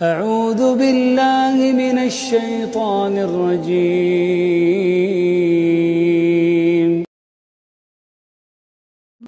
اعوذ باللہ من الشیطان الرجیم۔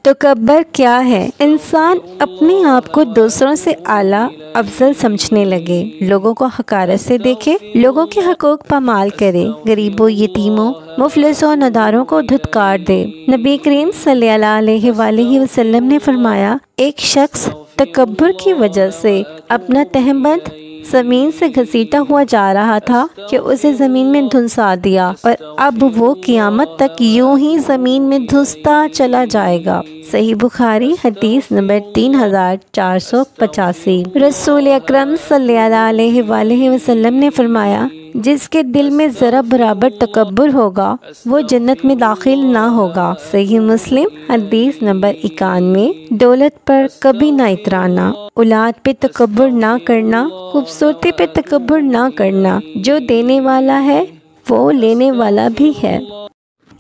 تکبر کیا ہے؟ انسان اپنے آپ کو دوسروں سے اعلیٰ افضل سمجھنے لگے، لوگوں کو حقارت سے دیکھے، لوگوں کے حقوق پامال کرے، غریبوں، یتیموں، مفلسوں، نداروں کو دھتکار دے۔ نبی کریم صلی اللہ علیہ وآلہ وسلم نے فرمایا، ایک شخص تکبر کی وجہ سے اپنا تہمبند زمین سے گھسیٹا ہوا جا رہا تھا کہ اسے زمین میں دھنسا دیا، اور اب وہ قیامت تک یوں ہی زمین میں دھنستا چلا جائے گا۔ صحیح بخاری حدیث نمبر 3485۔ رسول اکرم صلی اللہ علیہ وآلہ وسلم نے فرمایا، جس کے دل میں ذرا برابر تکبر ہوگا وہ جنت میں داخل نہ ہوگا۔ صحیح مسلم حدیث نمبر 91۔ دولت پر کبھی نہ اترانا، اولاد پہ تکبر نہ کرنا، خوبصورتی پہ تکبر نہ کرنا۔ جو دینے والا ہے وہ لینے والا بھی ہے۔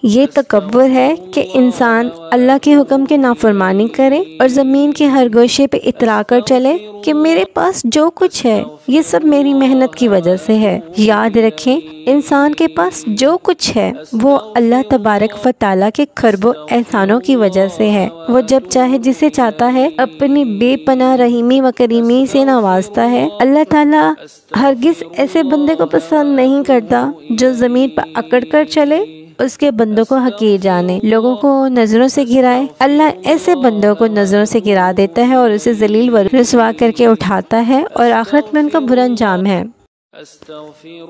یہ تکبر ہے کہ انسان اللہ کے حکم کے نافرمانی کرے اور زمین کے ہر گوشے پہ اترا کر چلے کہ میرے پاس جو کچھ ہے یہ سب میری محنت کی وجہ سے ہے۔ یاد رکھیں، انسان کے پاس جو کچھ ہے وہ اللہ تبارک و تعالیٰ کے خرب و احسانوں کی وجہ سے ہے۔ وہ جب چاہے جسے چاہتا ہے اپنی بے پناہ رحیمی و کریمی سے نوازتا ہے۔ اللہ تعالیٰ ہرگز ایسے بندے کو پسند نہیں کرتا جو زمین پر اکڑ کر چلے، اس کے بندوں کو حقیر جانے، لوگوں کو نظروں سے گرائے۔ اللہ ایسے بندوں کو نظروں سے گرا دیتا ہے اور اسے ذلیل و رسوا کر کے اٹھاتا ہے، اور آخرت میں ان کا برا انجام ہے۔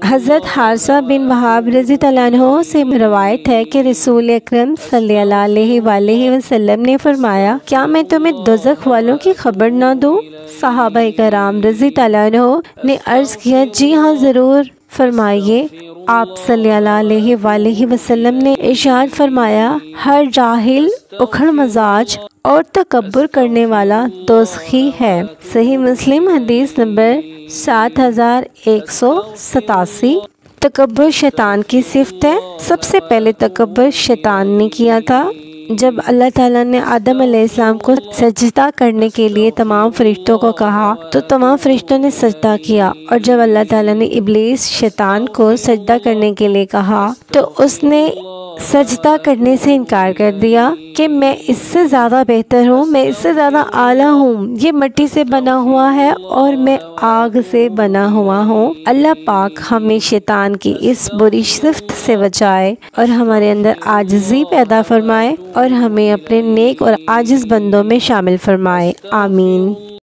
حضرت حارثہ بن وہاب رضی اللہ عنہ سے روایت ہے کہ رسول اکرم صلی اللہ علیہ وآلہ وسلم نے فرمایا، کیا میں تمہیں دوزخ والوں کی خبر نہ دوں؟ صحابہ کرام رضی اللہ عنہ نے عرض کیا، جی ہاں ضرور فرمائیے۔ آپ صلی اللہ علیہ وآلہ وسلم نے ارشاد فرمایا، ہر جاہل، اکھڑ مزاج اور تکبر کرنے والا دوزخی ہے۔ صحیح مسلم حدیث نمبر 7187۔ تکبر شیطان کی صفت ہے۔ سب سے پہلے تکبر شیطان نے کیا تھا۔ جب اللہ تعالیٰ نے آدم علیہ السلام کو سجدہ کرنے کے لیے تمام فرشتوں کو کہا تو تمام فرشتوں نے سجدہ کیا، اور جب اللہ تعالیٰ نے ابلیس شیطان کو سجدہ کرنے کے لیے کہا تو اس نے سجدہ کرنے سے انکار کر دیا کہ میں اس سے زیادہ بہتر ہوں، میں اس سے زیادہ اعلیٰ ہوں، یہ مٹی سے بنا ہوا ہے اور میں آگ سے بنا ہوا ہوں۔ اللہ پاک ہمیں شیطان کی اس بری صفت سے بچائے اور ہمارے اندر عاجزی پیدا فرمائے، اور ہمیں اپنے نیک اور عاجز بندوں میں شامل فرمائے۔ آمین۔